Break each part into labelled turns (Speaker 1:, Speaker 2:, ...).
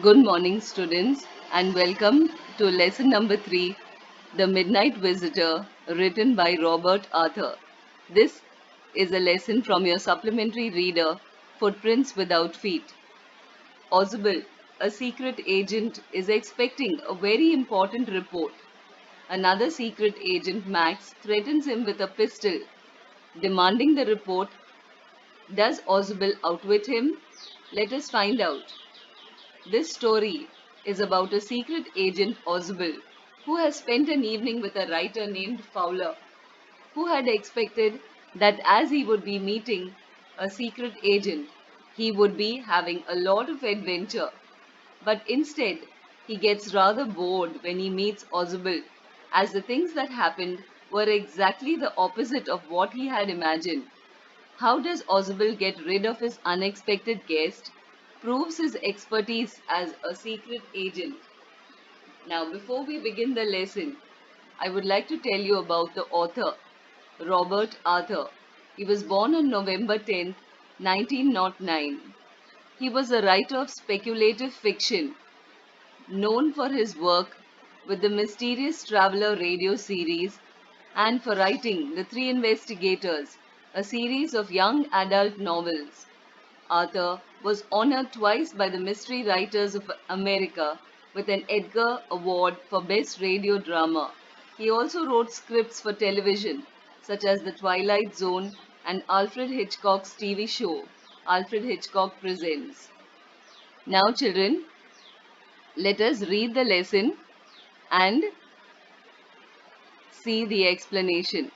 Speaker 1: Good morning, students, and welcome to lesson number 3, The Midnight Visitor, written by Robert Arthur. This is a lesson from your supplementary reader, Footprints Without Feet. Oswald, a secret agent, is expecting a very important report. Another secret agent, Max, threatens him with a pistol, demanding the report. Does Oswald outwit him? Let us find out. This story is about a secret agent, Oswald, who has spent an evening with a writer named Fowler, who had expected that as he would be meeting a secret agent, he would be having a lot of adventure. But instead, he gets rather bored when he meets Oswald, as the things that happened were exactly the opposite of what he had imagined. How does Oswald get rid of his unexpected guest? Proves his expertise as a secret agent. Now, before we begin the lesson, I would like to tell you about the author, Robert Arthur. He was born on November 10th, 1909. He was a writer of speculative fiction, known for his work with the Mysterious Traveler radio series and for writing The Three Investigators, a series of young adult novels. Arthur was honored twice by the Mystery Writers of America with an Edgar Award for Best Radio Drama. He also wrote scripts for television, such as The Twilight Zone and Alfred Hitchcock's TV show, Alfred Hitchcock Presents. Now, children, let us read the lesson and see the explanation.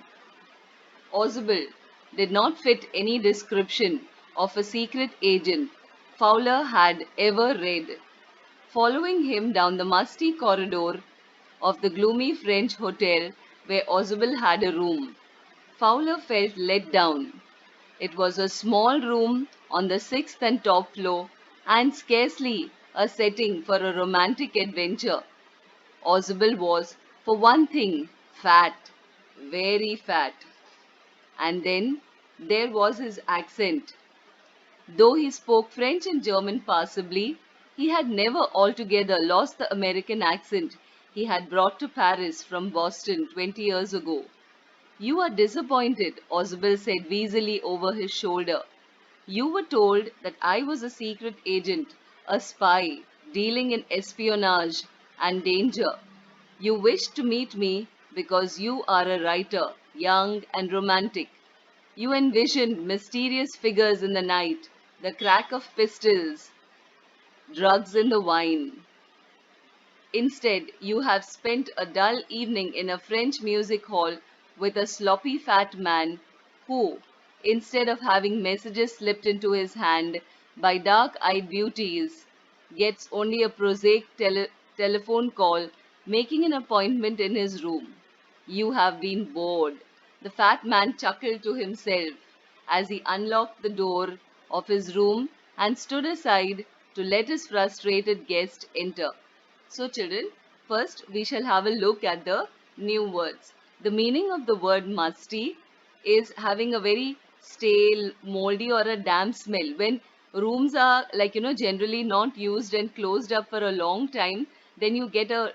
Speaker 1: Oswald did not fit any description of a secret agent Fowler had ever read. Following him down the musty corridor of the gloomy French hotel where Oswald had a room, Fowler felt let down. It was a small room on the sixth and top floor, and scarcely a setting for a romantic adventure. Oswald was, for one thing, fat, very fat. And then there was his accent. Though he spoke French and German passably, he had never altogether lost the American accent he had brought to Paris from Boston 20 years ago. You are disappointed, Oswald said wheezily over his shoulder. You were told that I was a secret agent, a spy, dealing in espionage and danger. You wished to meet me because you are a writer, young and romantic. You envisioned mysterious figures in the night, the crack of pistols, drugs in the wine. Instead, you have spent a dull evening in a French music hall with a sloppy fat man who, instead of having messages slipped into his hand by dark eyed beauties, gets only a prosaic telephone call making an appointment in his room. You have been bored. The fat man chuckled to himself as he unlocked the door of his room and stood aside to let his frustrated guest enter. So, children, first we shall have a look at the new words. The meaning of the word musty is having a very stale, moldy, or a damp smell. When rooms are generally not used and closed up for a long time, then you get a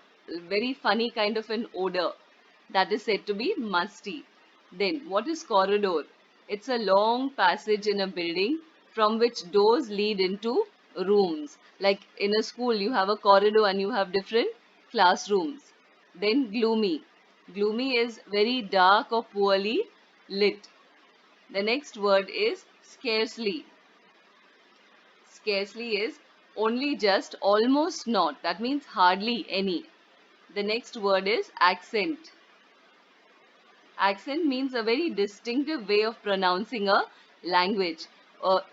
Speaker 1: very funny kind of an odor that is said to be musty. Then, what is corridor? It's a long passage in a building from which doors lead into rooms. Like in a school, you have a corridor and you have different classrooms. Then, gloomy. Gloomy is very dark or poorly lit. The next word is scarcely. Scarcely is only just, almost not. That means hardly any. The next word is accent. Accent means a very distinctive way of pronouncing a language.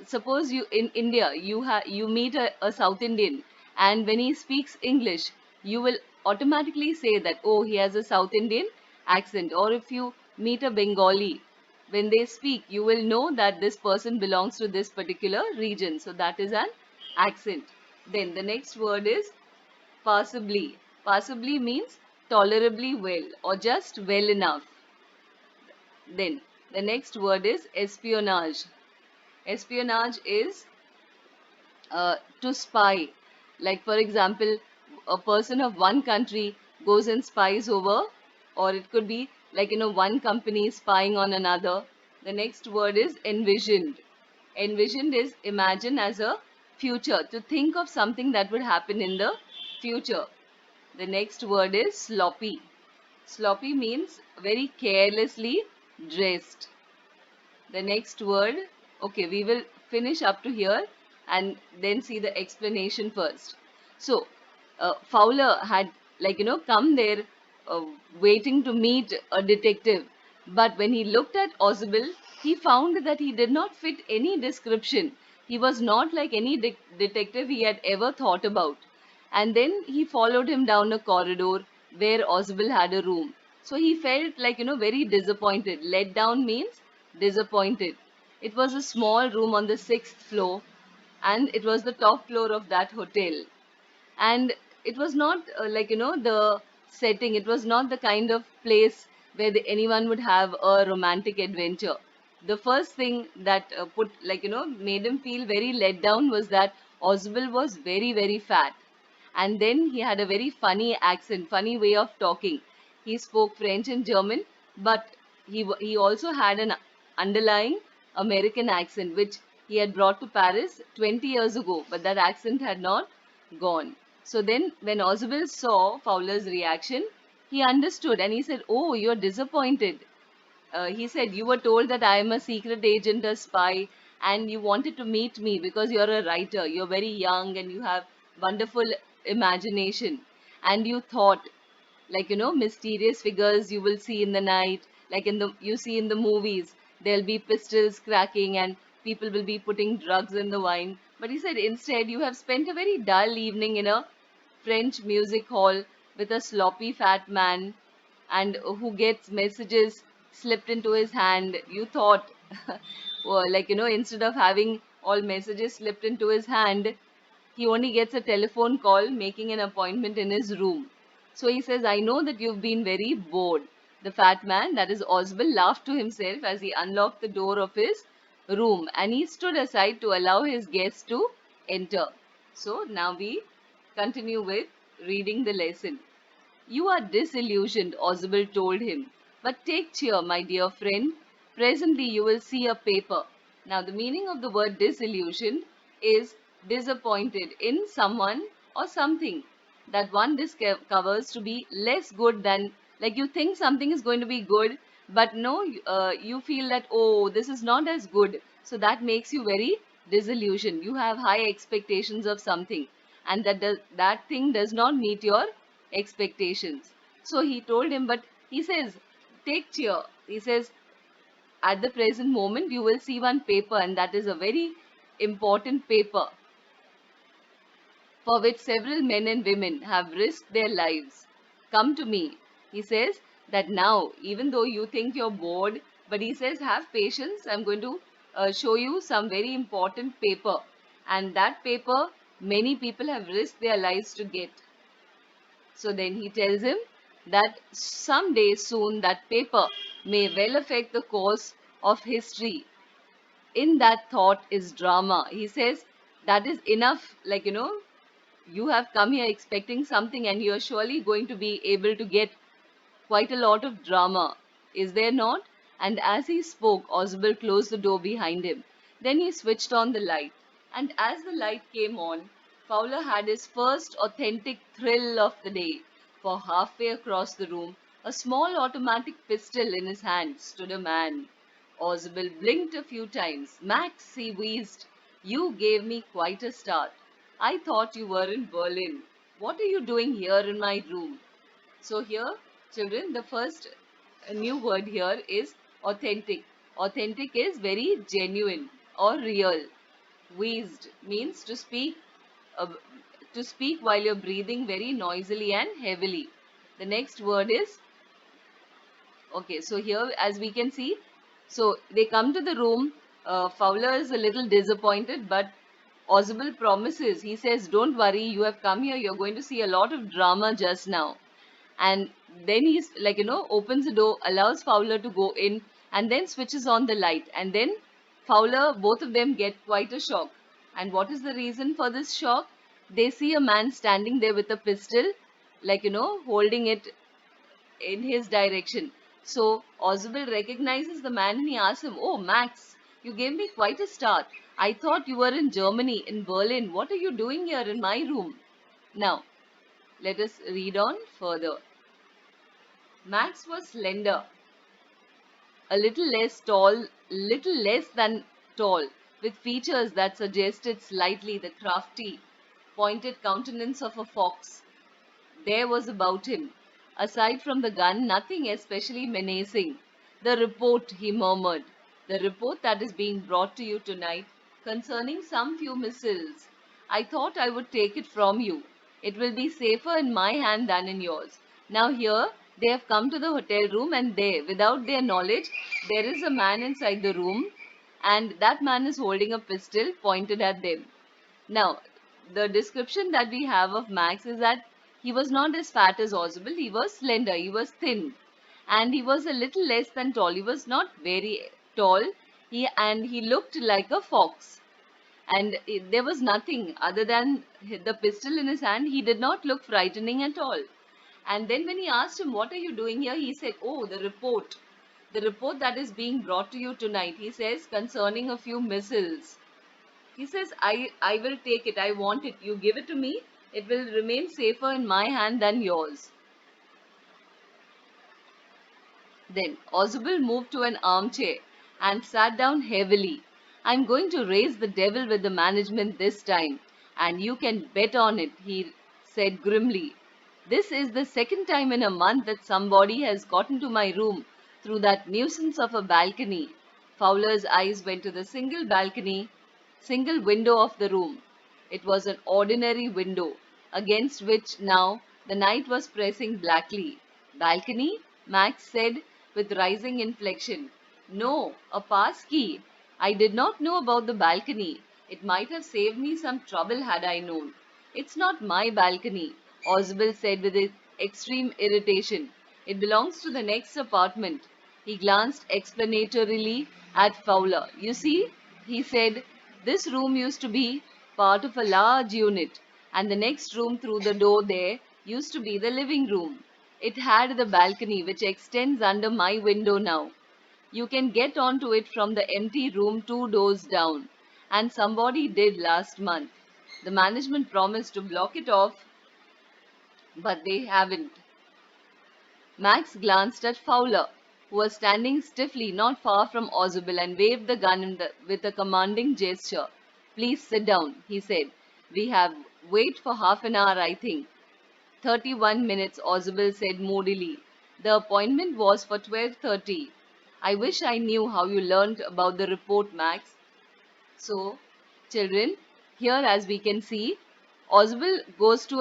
Speaker 1: Suppose you in India you meet a South Indian, and when he speaks English, you will automatically say that oh, he has a South Indian accent. Or if you meet a Bengali, when they speak, you will know that this person belongs to this particular region. So that is an accent. Then the next word is passably. Passably means tolerably well or just well enough. Then the next word is espionage. Espionage is to spy. Like, for example, a person of one country goes and spies over, or it could be like, one company spying on another. The next word is envisioned. Envisioned is imagine as a future, to think of something that would happen in the future. The next word is sloppy. Sloppy means very carelessly dressed. The next word, okay, we will finish up to here and then see the explanation first. So, Fowler had, come there uh, waiting to meet a detective, but when he looked at Ozable, he found that he did not fit any description. He was not like any detective he had ever thought about. And then he followed him down a corridor where Ozable had a room. So he felt like, very disappointed. Let down means disappointed. It was a small room on the sixth floor, and it was the top floor of that hotel. And it was not the setting, it was not the kind of place where anyone would have a romantic adventure. The first thing that put made him feel very let down was that Oswald was very, very fat, and then he had a very funny accent, funny way of talking. He spoke French and German, but he also had an underlying American accent, which he had brought to Paris 20 years ago, but that accent had not gone. So then, when Oswald saw Fowler's reaction, he understood and he said, "Oh, you're disappointed." He said, "You were told that I am a secret agent, a spy, and you wanted to meet me because you're a writer. You're very young and you have wonderful imagination. And you thought, mysterious figures you will see in the night, like you see in the movies. There'll be pistols cracking and people will be putting drugs in the wine." But he said, "Instead, you have spent a very dull evening in a French music hall with a sloppy fat man and who gets messages slipped into his hand." You thought, well, instead of having all messages slipped into his hand, he only gets a telephone call making an appointment in his room. So he says, "I know that you've been very bored." The fat man, that is Oswald, laughed to himself as he unlocked the door of his room and he stood aside to allow his guests to enter. So now we continue with reading the lesson. "You are disillusioned," Oswald told him. "But take cheer, my dear friend. Presently you will see a paper." Now, the meaning of the word disillusioned is disappointed in someone or something that one discovers to be less good than, like, you think something is going to be good, but no, you feel that, oh, this is not as good. So that makes you very disillusioned. You have high expectations of something, and that thing does not meet your expectations. So he told him, but he says, "Take cheer." He says, "At the present moment, you will see one paper, and that is a very important paper for which several men and women have risked their lives. Come to me." He says that now, even though you think you're bored, but he says, "Have patience. I'm going to show you some very important paper." And that paper, many people have risked their lives to get. So then he tells him that someday soon that paper may well affect the course of history. In that thought is drama. He says that is enough. You have come here expecting something and you're surely going to be able to get quite a lot of drama. Is there not? And as he spoke, Oswald closed the door behind him. Then he switched on the light. And as the light came on, Fowler had his first authentic thrill of the day. For halfway across the room, a small automatic pistol in his hand, stood a man. Oswald blinked a few times. "Max," he wheezed, "you gave me quite a start. I thought you were in Berlin. What are you doing here in my room?" So here, children, the first new word here is authentic. Authentic is very genuine or real. Wheezed means uh, to speak while you're breathing very noisily and heavily. The next word is, okay, so here as we can see, so they come to the room. Fowler is a little disappointed, but Oswald promises. He says, "Don't worry, you have come here. You're going to see a lot of drama just now." And then he's opens the door, allows Fowler to go in, and then switches on the light. And then Fowler, both of them get quite a shock. And what is the reason for this shock? they see a man standing there with a pistol, like, holding it in his direction. So Oswald recognizes the man and he asks him, "Oh, Max, you gave me quite a start. I thought you were in Germany, in Berlin. What are you doing here in my room?" Now, let us read on further. Max was slender, a little less than tall, with features that suggested slightly the crafty, pointed countenance of a fox. There was about him, aside from the gun, nothing especially menacing. "The report," he murmured, "the report that is being brought to you tonight concerning some few missiles. I thought I would take it from you. It will be safer in my hand than in yours. Now here they have come to the hotel room, and there, without their knowledge, there is a man inside the room, and that man is holding a pistol pointed at them." Now, the description that we have of Max is that he was not as fat as Oswald, he was slender, he was thin, and he was a little less than tall. He was not very tall, and he looked like a fox. And there was nothing other than the pistol in his hand. He did not look frightening at all. And then when he asked him, "What are you doing here?" he said, "Oh, the report. The report that is being brought to you tonight," he says, "concerning a few missiles." He says, I will take it. I want it. You give it to me. It will remain safer in my hand than yours." Then Oswald moved to an armchair and sat down heavily. "I'm going to raise the devil with the management this time, and you can bet on it," he said grimly. "This is the second time in a month that somebody has got into my room through that nuisance of a balcony." Fowler's eyes went to the single window of the room. It was an ordinary window, against which now the night was pressing blackly. "Balcony?" Max said with rising inflection. "No, a pass key. I did not know about the balcony. It might have saved me some trouble had I known." "It's not my balcony," Oswald said with extreme irritation. "It belongs to the next apartment." He glanced explanatorily at Fowler. "You see," he said, "this room used to be part of a large unit, and the next room through the door there used to be the living room. It had the balcony which extends under my window now. You can get onto it from the empty room 2 doors down, and somebody did last month. The management promised to block it off, but they haven't." Max glanced at Fowler, who was standing stiffly not far from Oswald, and waved the gun with a commanding gesture. "Please sit down," he said. "We have wait for half an hour, I think." 31 minutes, Oswald said moodily. "The appointment was for 12:30. I wish I knew how you learnt about the report, Max." So, children, here as we can see, Oswald goes to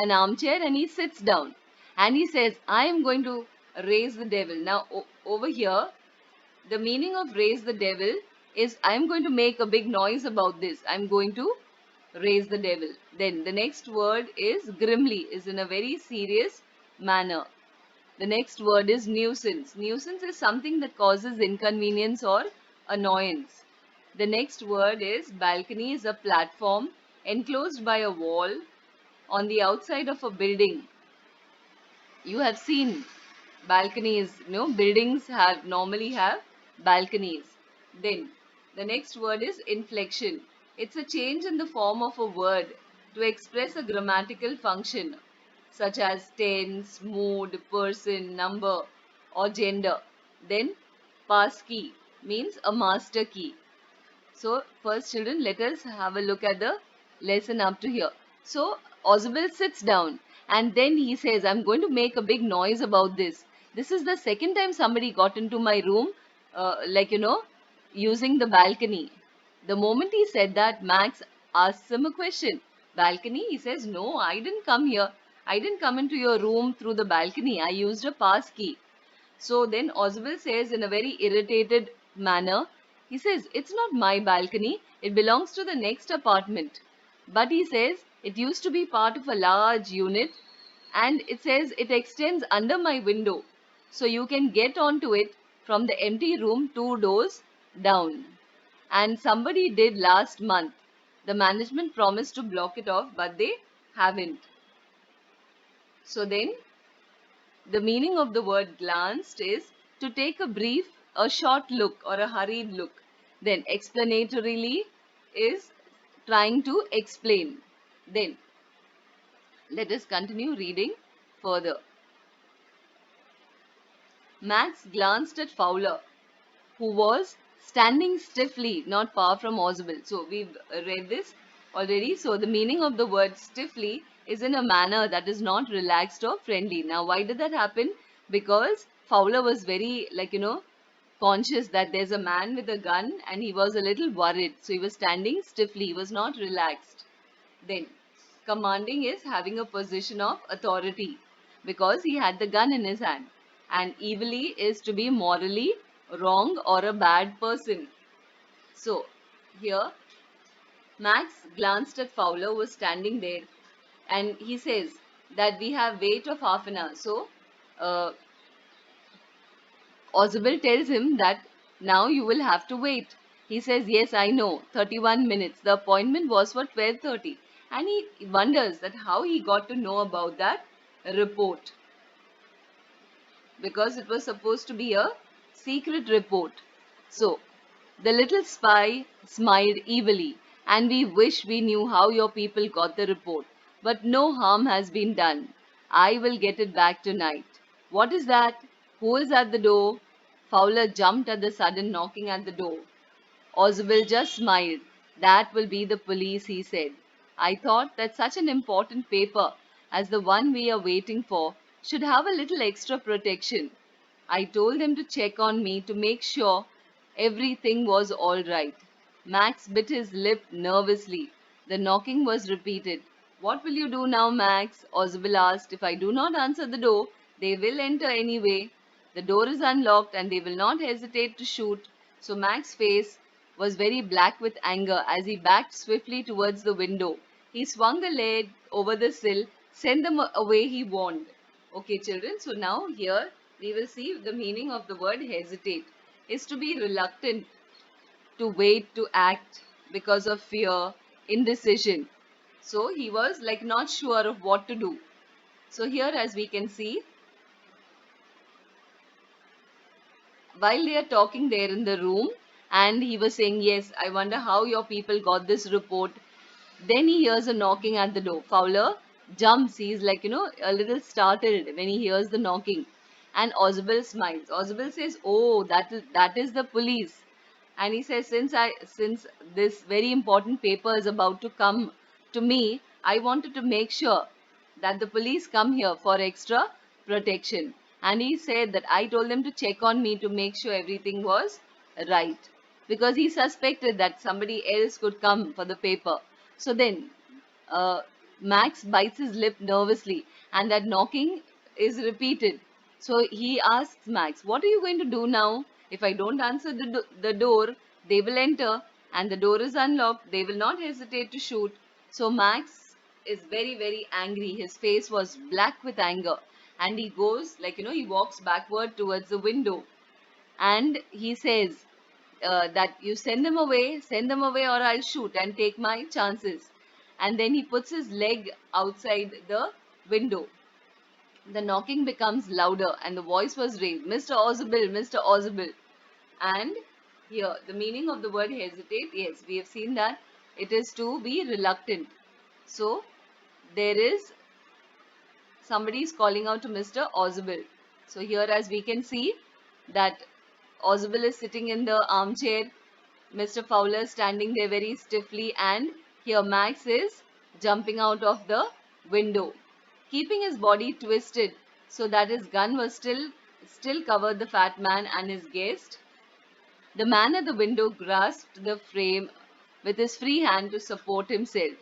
Speaker 1: an armchair and he sits down and he says, "I am going to raise the devil." Now, over here, the meaning of raise the devil is I am going to make a big noise about this. I am going to raise the devil. Then the next word is grimly, is in a very serious manner. The next word is nuisance. Nuisance is something that causes inconvenience or annoyance. The next word is balcony, is a platform enclosed by a wall on the outside of a building. You have seen balconies, buildings normally have balconies. Then the next word is inflection. It's a change in the form of a word to express a grammatical function such as tense, mood, person, number, or gender. Then pass key means a master key. So first, children, let us have a look at the lesson up to here. So Oswald sits down and then he says, "I'm going to make a big noise about this. This is the second time somebody got into my room, using the balcony." The moment he said that, Max asks him a question. "Balcony?" He says, "No, I didn't come here. I didn't come into your room through the balcony. I used a pass key." So then Oswald says in a very irritated manner, he says, "It's not my balcony, it belongs to the next apartment." But he says, "It used to be part of a large unit, and it says it extends under my window. So you can get onto it from the empty room 2 doors down. And somebody did last month." The management promised to block it off, but they haven't. So then, the meaning of the word glanced is to take a short look or a hurried look. Then explanatorily is trying to explain. Then let us continue reading further. Max glanced at Fowler, who was standing stiffly not far from Oswald. So we've read this already. So the meaning of the word stiffly is in a manner that is not relaxed or friendly. Now why did that happen? Because Fowler was very conscious that there's a man with a gun and he was a little worried. So he was standing stiffly, he was not relaxed. Then commanding is having a position of authority because he had the gun in his hand. And evilly is to be morally wrong or a bad person. So here Max glanced at Fowler, who was standing there, and he says that we have wait of half an hour. So uh, Oswald tells him that now you will have to wait. He says, yes, I know, 31 minutes. The appointment was for 12:30. And he wonders that how he got to know about that report. Because it was supposed to be a secret report. So, the little spy smiled evilly, and we wish we knew how your people got the report. But no harm has been done. I will get it back tonight. What is that? Who is at the door? Fowler jumped at the sudden knocking at the door. Oswald just smiled. That will be the police, he said. I thought that such an important paper as the one we are waiting for should have a little extra protection. I told them to check on me to make sure everything was all right. Max bit his lip nervously. The knocking was repeated. What will you do now, Max? Oswald asked. If I do not answer the door, they will enter anyway. The door is unlocked and they will not hesitate to shoot. So Max's face was very black with anger as he backed swiftly towards the window. He swung the leg over the sill, sent them away, he warned. Okay, children, so now here we will see the meaning of the word hesitate is to be reluctant, to wait, to act because of fear, indecision. So he was like not sure of what to do. So here, as we can see, while they are talking there in the room, and he was saying, yes, I wonder how your people got this report. Then he hears a knocking at the door. Fowler jumps. He's like, a little startled when he hears the knocking. And Oswald smiles. Oswald says, oh, that is the police. And he says, since this very important paper is about to come to me, I wanted to make sure that the police come here for extra protection. And he said that I told them to check on me to make sure everything was right, because he suspected that somebody else could come for the paper. So then uh, Max bites his lip nervously, and that knocking is repeated. So he asks Max, what are you going to do now? If I don't answer the door, they will enter, and the door is unlocked. They will not hesitate to shoot. So Max is very, very angry. His face was black with anger, and he goes, he walks backward towards the window, and he says that you send them away, or I'll shoot and take my chances. And then he puts his leg outside the window. The knocking becomes louder, and the voice was raised, Mr. Oswald, Mr. Oswald. And here, the meaning of the word hesitate, yes, we have seen that it is to be reluctant. So, there is somebody is calling out to Mr. Oswald. So, here as we can see that Oswald is sitting in the armchair, Mr. Fowler standing there very stiffly, and here Max is jumping out of the window, keeping his body twisted so that his gun was still covered the fat man and his guest. The man at the window grasped the frame with his free hand to support himself.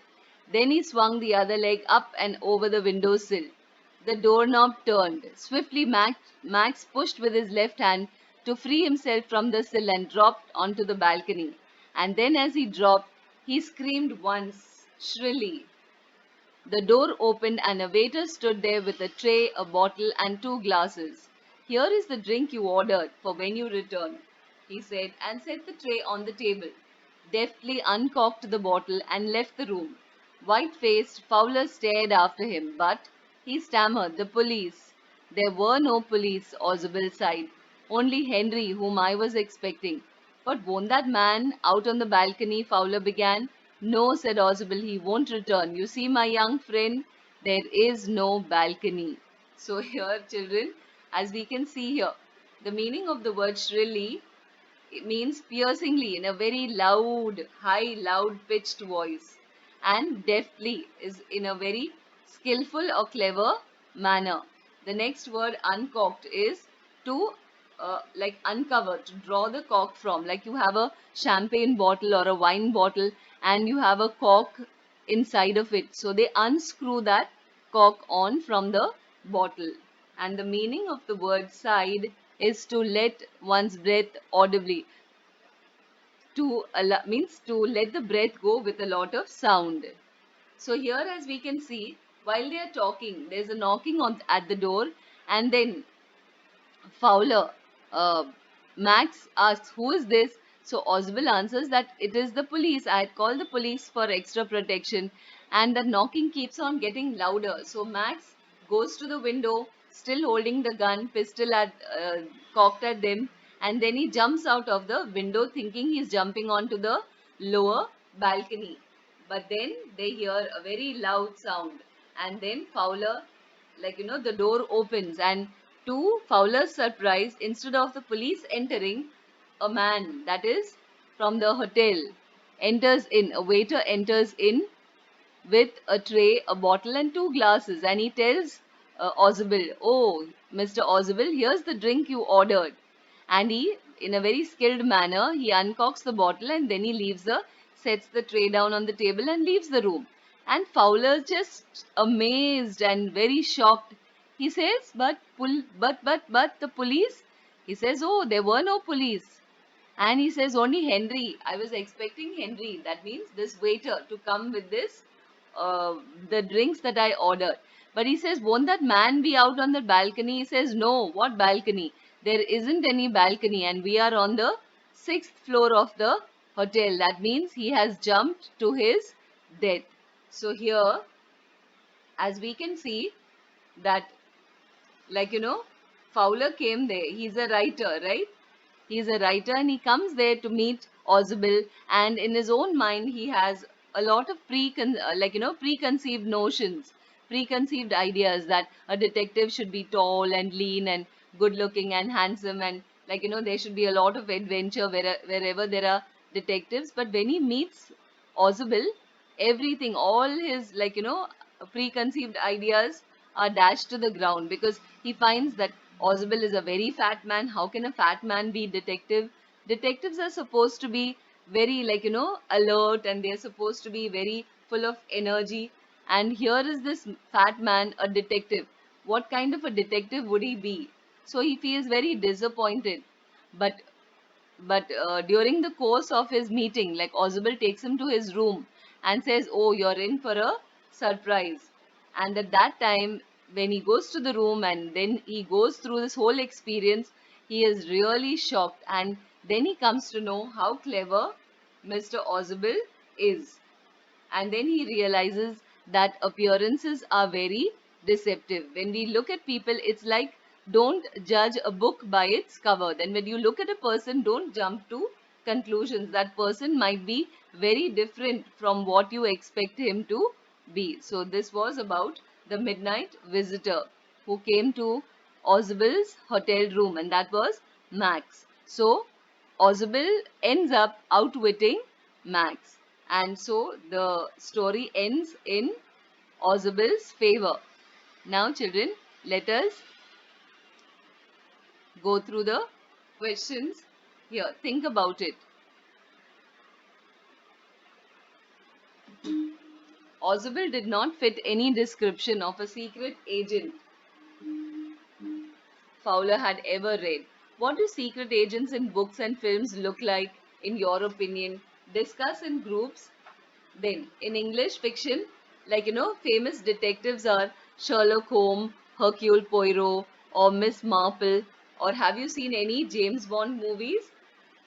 Speaker 1: Then he swung the other leg up and over the window sill. The doorknob turned. Swiftly Max pushed with his left hand to free himself from the sill and dropped onto the balcony. And then as he dropped, he screamed once, shrilly. The door opened and a waiter stood there with a tray, a bottle, and two glasses. Here is the drink you ordered for when you return, he said, and set the tray on the table. deftly uncorked the bottle and left the room. White-faced, Fowler stared after him, but he stammered, "The police." There were no police, Oswald sighed. Only Henry, whom I was expecting. But won't that man out on the balcony? Fowler began. No, said Oswald, he won't return. You see, my young friend, there is no balcony. So here, children, as we can see here, the meaning of the word shrilly, it means piercingly in a very loud, high, loud pitched voice. And deftly is in a very skillful or clever manner. The next word uncorked is to like uncover, to draw the cork from. Like you have a champagne bottle or a wine bottle and you have a cork inside of it. So they unscrew that cork on from the bottle. And the meaning of the word sighed is to let one's breath audibly, to allow, means to let the breath go with a lot of sound. So here, as we can see, while they are talking, there's a knocking on at the door, and then Fowler, Max asks, "Who is this?" So Oswald answers that it is the police. I had called the police for extra protection, and the knocking keeps on getting louder. So Max goes to the window, still holding the gun, pistol cocked at them, and then he jumps out of the window, thinking he's jumping onto the lower balcony. But then they hear a very loud sound, and then Fowler, the door opens, and to Fowler's surprise, instead of the police entering, a man, that is from the hotel, enters in. A waiter enters in with a tray, a bottle, and two glasses, and he tells Oswald, "Oh, Mr. Oswald, here's the drink you ordered." And he, in a very skilled manner, he uncorks the bottle and then he sets the tray down on the table and leaves the room. And Fowler's just amazed and very shocked. He says, but the police?" He says, "Oh, there were no police." And he says, "Only Henry. I was expecting Henry." That means this waiter to come with the drinks that I ordered. But he says, "Won't that man be out on the balcony?" He says, "No, what balcony? There isn't any balcony, and we are on the sixth floor of the hotel." That means he has jumped to his death. So here, as we can see, that Fowler came there. He's a writer, right? He's a writer and he comes there to meet Oswald, and in his own mind he has a lot of preconceived notions, preconceived ideas that a detective should be tall and lean and good looking and handsome, and there should be a lot of adventure wherever there are detectives. But when he meets Oswald, everything, all his preconceived ideas are dashed to the ground, because he finds that Oswald is a very fat man. How can a fat man be detective? Detectives are supposed to be very alert, and they're supposed to be very full of energy. And here is this fat man, a detective. What kind of a detective would he be? So he feels very disappointed. But during the course of his meeting, like Oswald takes him to his room and says, "Oh, you're in for a surprise." And at that time, when he goes to the room and then he goes through this whole experience, he is really shocked. And then he comes to know how clever Mr. Oswald is. And then he realizes that appearances are very deceptive. When we look at people, it's like, don't judge a book by its cover. Then when you look at a person, don't jump to conclusions. That person might be very different from what you expect him to be. So this was about the midnight visitor who came to Oswald's hotel room, and that was Max. So Oswald ends up outwitting Max, and so the story ends in Oswald's favor. Now, children, let us go through the questions here. Think about it. Oswald did not fit any description of a secret agent Fowler had ever read. What do secret agents in books and films look like, in your opinion? Discuss in groups. Then, in English fiction, famous detectives are Sherlock Holmes, Hercule Poirot, or Miss Marple. Or have you seen any James Bond movies?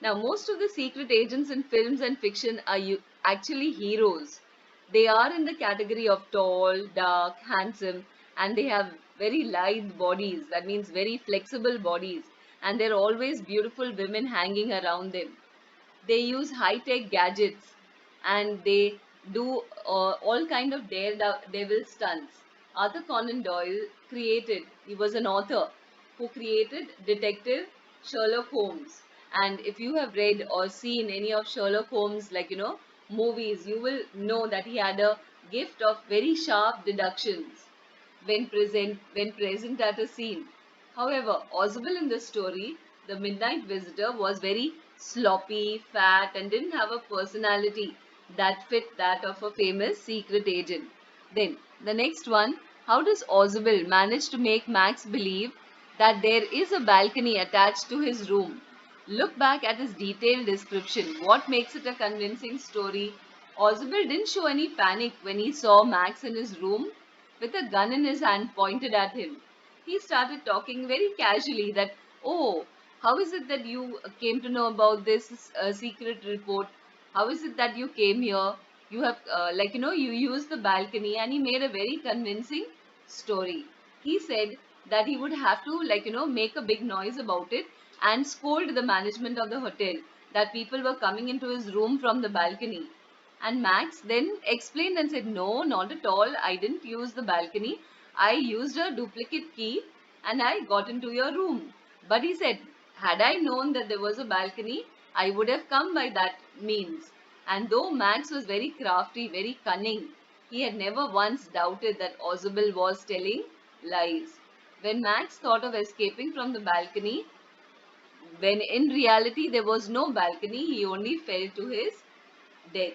Speaker 1: Now, most of the secret agents in films and fiction are actually heroes. They are in the category of tall, dark, handsome, and they have very lithe bodies. That means very flexible bodies. And there are always beautiful women hanging around them. They use high-tech gadgets and they do all kind of daredevil stunts. Arthur Conan Doyle created, he was an author who created Detective Sherlock Holmes. And if you have read or seen any of Sherlock Holmes, like, movies, you will know that he had a gift of very sharp deductions when present at a scene. However, Oswald in the story, the Midnight Visitor, was very sloppy, fat, and didn't have a personality that fit that of a famous secret agent. Then, the next one, how does Oswald manage to make Max believe that there is a balcony attached to his room? Look back at his detailed description. What makes it a convincing story? Oswald didn't show any panic when he saw Max in his room with a gun in his hand pointed at him. He started talking very casually that, oh, how is it that you came to know about this secret report? How is it that you came here? You have, you used the balcony, and he made a very convincing story. He said that he would have to, make a big noise about it and scold the management of the hotel that people were coming into his room from the balcony. And Max then explained and said, no, not at all. I didn't use the balcony. I used a duplicate key and I got into your room. But he said, had I known that there was a balcony, I would have come by that means. And though Max was very crafty, very cunning, he had never once doubted that Oswald was telling lies. When Max thought of escaping from the balcony, when in reality there was no balcony, he only fell to his death.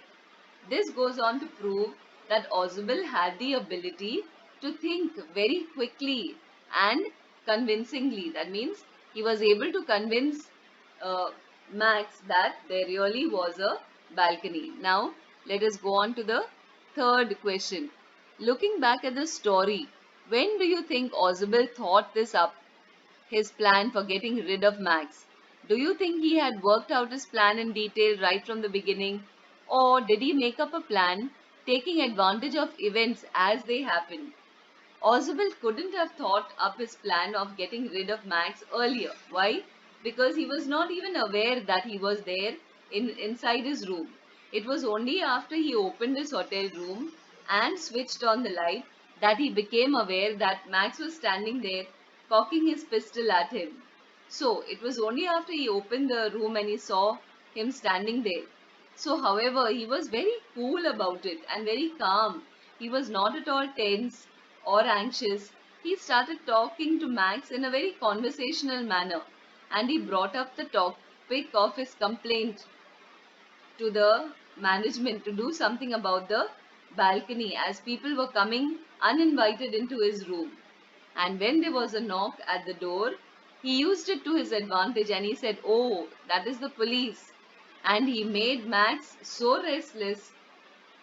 Speaker 1: This goes on to prove that Oswald had the ability to think very quickly and convincingly. That means he was able to convince uh, Max that there really was a balcony. Now, let us go on to the third question. Looking back at the story, when do you think Oswald thought this up? His plan for getting rid of Max. Do you think he had worked out his plan in detail right from the beginning? Or did he make up a plan taking advantage of events as they happened? Oswald couldn't have thought up his plan of getting rid of Max earlier. Why? Because he was not even aware that he was there inside his room. It was only after he opened his hotel room and switched on the light that he became aware that Max was standing there cocking his pistol at him. So it was only after he opened the room and he saw him standing there. So, however, he was very cool about it and very calm. He was not at all tense or anxious. He started talking to Max in a very conversational manner and he brought up the topic of his complaint to the management to do something about the balcony as people were coming uninvited into his room. And when there was a knock at the door, he used it to his advantage and he said, oh, that is the police. And he made Max so restless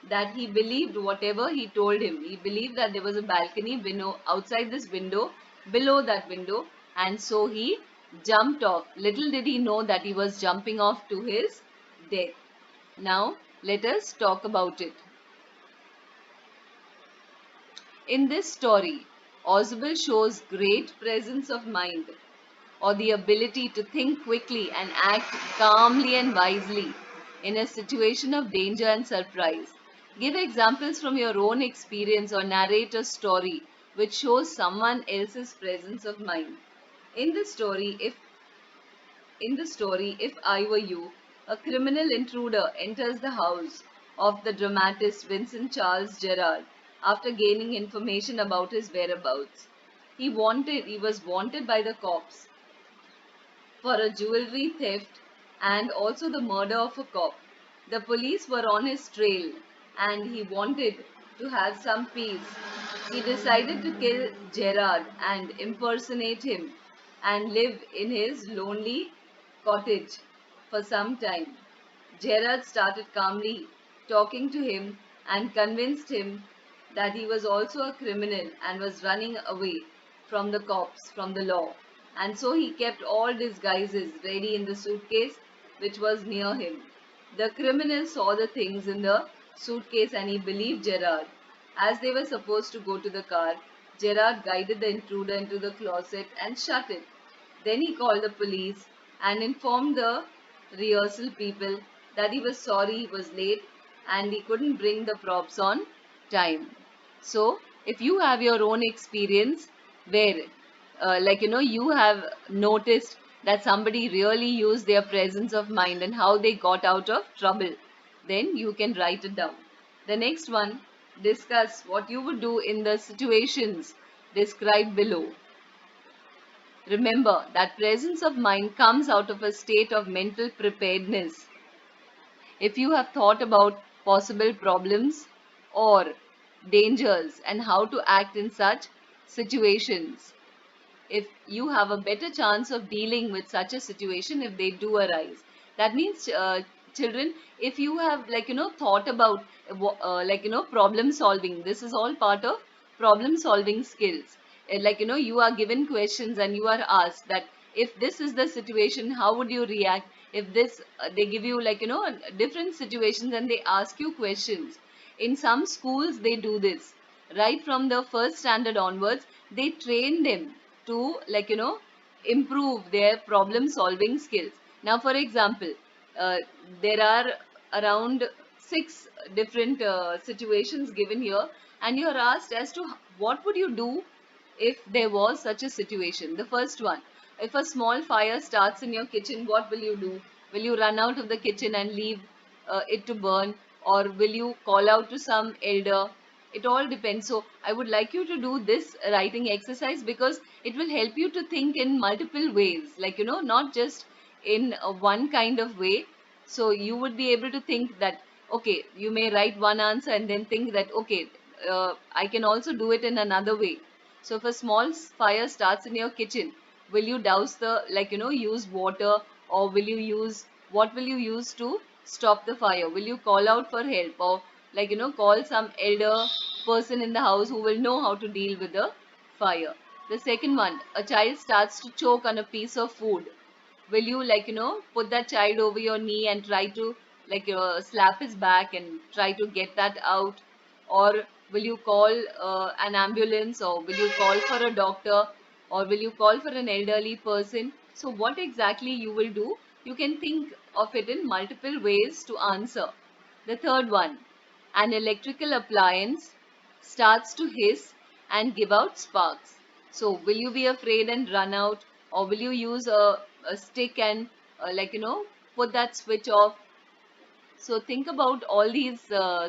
Speaker 1: that he believed whatever he told him. He believed that there was a balcony outside this window, below that window, and so he jumped off. Little did he know that he was jumping off to his death. Now, let us talk about it. In this story, Oswald shows great presence of mind or the ability to think quickly and act calmly and wisely in a situation of danger and surprise. Give examples from your own experience or narrate a story which shows someone else's presence of mind. In the story, if if I were you, a criminal intruder enters the house of the dramatist Vincent Charles Gerard after gaining information about his whereabouts. He was wanted by the cops for a jewelry theft and also the murder of a cop. The police were on his trail and he wanted to have some peace. He decided to kill Gerard and impersonate him and live in his lonely cottage for some time. Gerard started calmly talking to him and convinced him that he was also a criminal and was running away from the cops, from the law. And so he kept all disguises ready in the suitcase which was near him. The criminal saw the things in the suitcase and he believed Gerard. As they were supposed to go to the car, Gerard guided the intruder into the closet and shut it. Then he called the police and informed the rehearsal people that he was sorry he was late and he couldn't bring the props on time. So, if you have your own experience where, you have noticed that somebody really used their presence of mind and how they got out of trouble, then you can write it down. The next one, discuss what you would do in the situations described below. Remember that presence of mind comes out of a state of mental preparedness. If you have thought about possible problems or dangers and how to act in such situations, if you have a better chance of dealing with such a situation if they do arise. That means, children, if you have thought about problem solving, this is all part of problem solving skills. You are given questions and you are asked that if this is the situation, how would you react? If this, they give you different situations and they ask you questions. In some schools they do this right from the first standard onwards. They train them to improve their problem solving skills. Now for example, uh, there are around six different situations given here, and you are asked as to what would you do if there was such a situation. The first one, if a small fire starts in your kitchen, what will you do? Will you run out of the kitchen and leave it to burn, or will you call out to some elder? It all depends. So I would like you to do this writing exercise because it will help you to think in multiple ways, not just in one kind of way. So you would be able to think that, okay, you may write one answer and then think that, okay, I can also do it in another way. So if a small fire starts in your kitchen, will you douse the, use water, or will you use, what will you use to stop the fire? Will you call out for help, or call some elder person in the house who will know how to deal with the fire? The second one, a child starts to choke on a piece of food. Will you put that child over your knee and try to slap his back and try to get that out? Or will you call an ambulance, or will you call for a doctor, or will you call for an elderly person? So what exactly you will do, you can think of it in multiple ways to answer. The third one, an electrical appliance starts to hiss and give out sparks. So, will you be afraid and run out, or will you use a stick and put that switch off? So, think about all these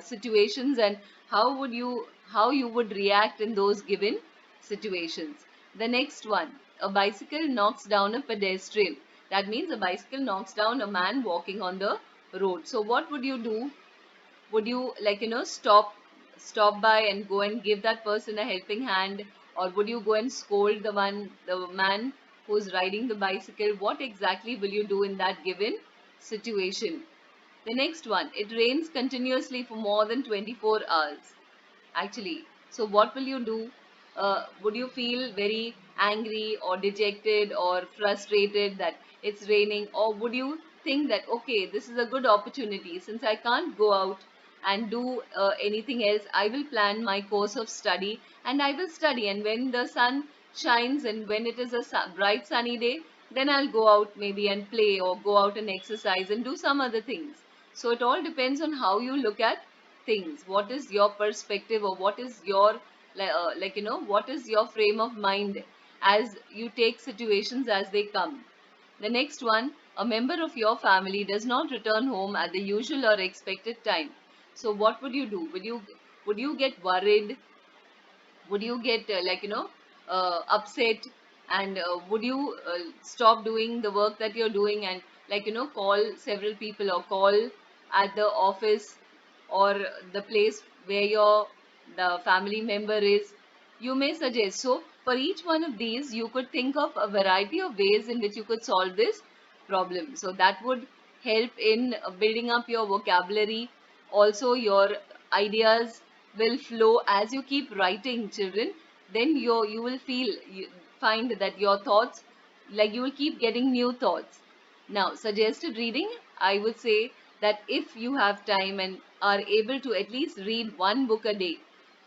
Speaker 1: situations and how you would react in those given situations. The next one, a bicycle knocks down a pedestrian. That means a bicycle knocks down a man walking on the road. So, what would you do? Would you stop by and go and give that person a helping hand, or would you go and scold the man who's riding the bicycle? What exactly will you do in that given situation? The next one, it rains continuously for more than 24 hours actually. So what will you do? Would you feel very angry or dejected or frustrated that it's raining, or would you think that, okay, this is a good opportunity, since I can't go out and do anything else, I will plan my course of study and I will study, and when the sun shines and when it is a bright sunny day, then I'll go out maybe and play, or go out and exercise and do some other things. So it all depends on how you look at things. What is your perspective, or what is your what is your frame of mind as you take situations as they come? The next one, a member of your family does not return home at the usual or expected time. So what would you do? Would you get worried? Would you get upset, and would you stop doing the work that you're doing and call several people, or call at the office or the place where your the family member is? You may suggest. So for each one of these you could think of a variety of ways in which you could solve this problem. So that would help in building up your vocabulary. Also your ideas will flow as you keep writing, children. Then you will find that your thoughts, you will keep getting new thoughts. Now, suggested reading, I would say that if you have time and are able to at least read one book a day,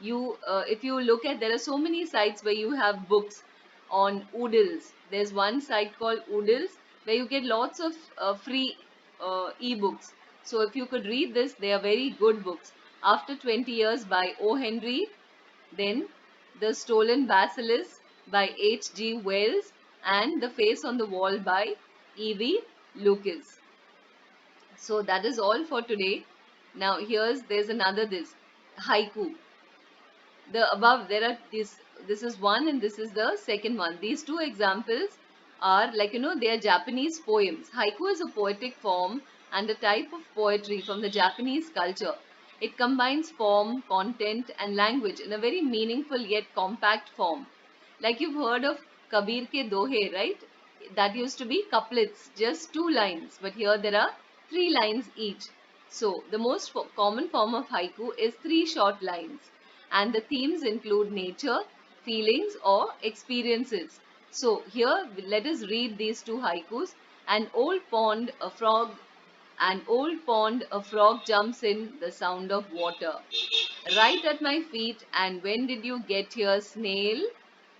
Speaker 1: if you look at, there are so many sites where you have books on Oodles. There's one site called Oodles where you get lots of free ebooks. So if you could read this, they are very good books. After 20 Years by O. Henry, then The Stolen Basilisk by H. G. Wells, and The Face on the Wall by E.V. Lucas. So that is all for today. Now there's another this haiku. The above there are this is one and this is the second one. These two examples are like, they are Japanese poems. Haiku is a poetic form and a type of poetry from the Japanese culture. It combines form, content and language in a very meaningful yet compact form. Like you've heard of Kabir ke Dohe, right? That used to be couplets, just two lines, but here there are three lines each. So the most common form of haiku is three short lines, and the themes include nature, feelings, or experiences. So here let us read these two haikus. An old pond, a frog, an old pond, a frog jumps in, the sound of water. Right at my feet, and when did you get here, snail?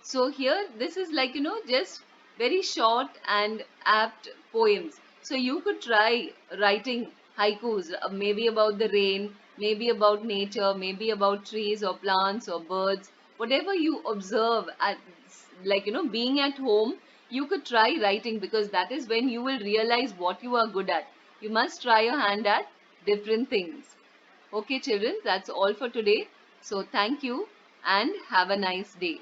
Speaker 1: So here, this is like, just very short and apt poems. So you could try writing haikus, maybe about the rain, maybe about nature, maybe about trees or plants or birds, whatever you observe at, like, being at home, you could try writing, because that is when you will realize what you are good at. You must try your hand at different things. Okay, children, that's all for today. So, thank you and have a nice day.